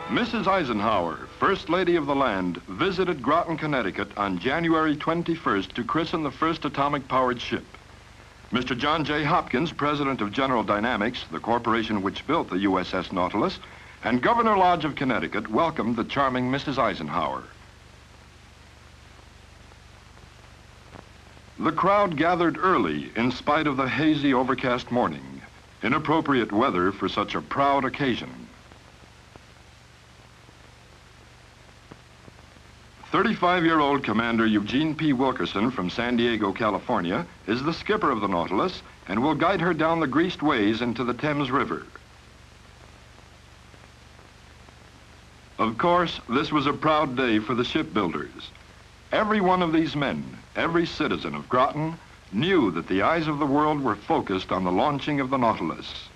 Mrs. Eisenhower, First Lady of the land, visited Grotten, Connecticut on January 21st to christen the first atomic-powered ship. Mr. John J. Hopkins, President of General Dynamics, the corporation which built the USS Nautilus, and Governor Lodge of Connecticut welcomed the charming Mrs. Eisenhower. The crowd gathered early in spite of the hazy, overcast morning, inappropriate weather for such a proud occasion. 35-year-old Commander Eugene P. Wilkerson from San Diego, California, is the skipper of the Nautilus and will guide her down the greased ways into the Thames River. Of course, this was a proud day for the shipbuilders. Every one of these men, every citizen of Grotten, knew that the eyes of the world were focused on the launching of the Nautilus.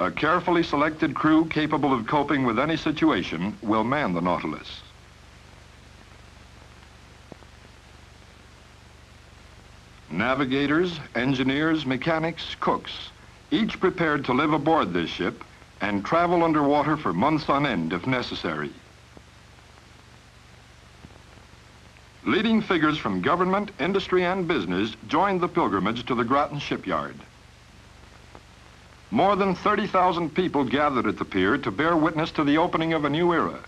A carefully selected crew capable of coping with any situation will man the Nautilus. Navigators, engineers, mechanics, cooks, each prepared to live aboard this ship and travel underwater for months on end if necessary. Leading figures from government, industry, and business joined the pilgrimage to the Grotten shipyard. More than 30,000 people gathered at the pier to bear witness to the opening of a new era,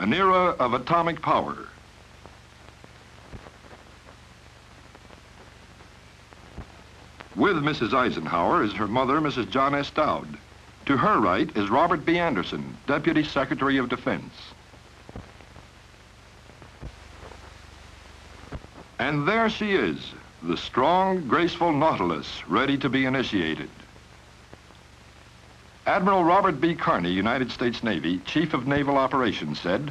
an era of atomic power. With Mrs. Eisenhower is her mother, Mrs. John S. Doud. To her right is Robert B. Anderson, Deputy Secretary of Defense. And there she is, the strong, graceful Nautilus, ready to be initiated. Admiral Robert B. Carney, United States Navy, Chief of Naval Operations, said,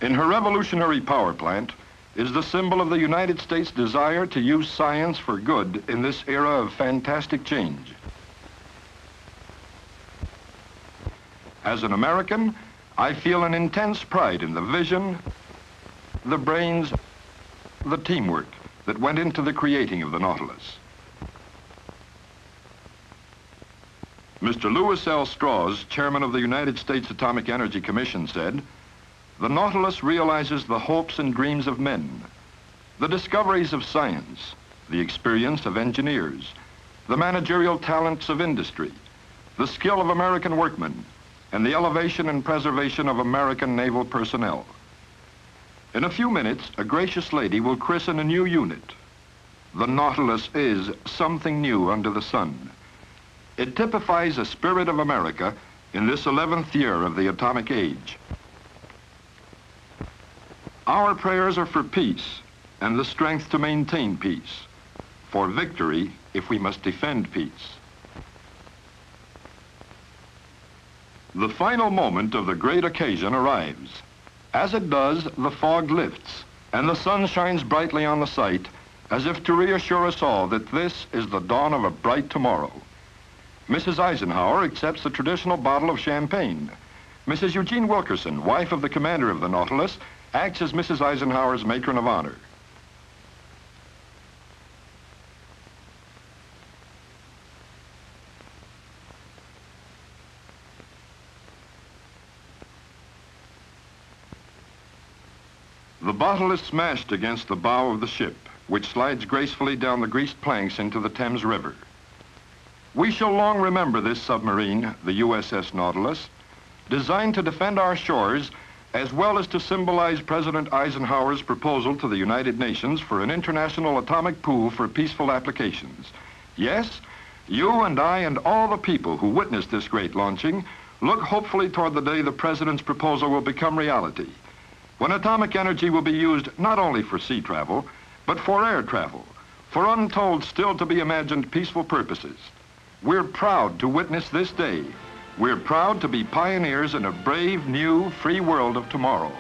"In her revolutionary power plant is the symbol of the United States' desire to use science for good in this era of fantastic change. As an American, I feel an intense pride in the vision, the brains, the teamwork that went into the creating of the Nautilus." Mr. Lewis L. Strauss, chairman of the United States Atomic Energy Commission, said, "The Nautilus realizes the hopes and dreams of men, the discoveries of science, the experience of engineers, the managerial talents of industry, the skill of American workmen, and the elevation and preservation of American naval personnel. In a few minutes, a gracious lady will christen a new unit. The Nautilus is something new under the sun. It typifies a spirit of America in this 11th year of the atomic age. Our prayers are for peace and the strength to maintain peace, for victory if we must defend peace." The final moment of the great occasion arrives. As it does, the fog lifts and the sun shines brightly on the sight as if to reassure us all that this is the dawn of a bright tomorrow. Mrs. Eisenhower accepts the traditional bottle of champagne. Mrs. Eugene Wilkerson, wife of the commander of the Nautilus, acts as Mrs. Eisenhower's matron of honor. The bottle is smashed against the bow of the ship, which slides gracefully down the greased planks into the Thames River. We shall long remember this submarine, the USS Nautilus, designed to defend our shores as well as to symbolize President Eisenhower's proposal to the United Nations for an international atomic pool for peaceful applications. Yes, you and I and all the people who witnessed this great launching look hopefully toward the day the President's proposal will become reality, when atomic energy will be used not only for sea travel, but for air travel, for untold, still to be imagined peaceful purposes. We're proud to witness this day. We're proud to be pioneers in a brave, new, free world of tomorrow.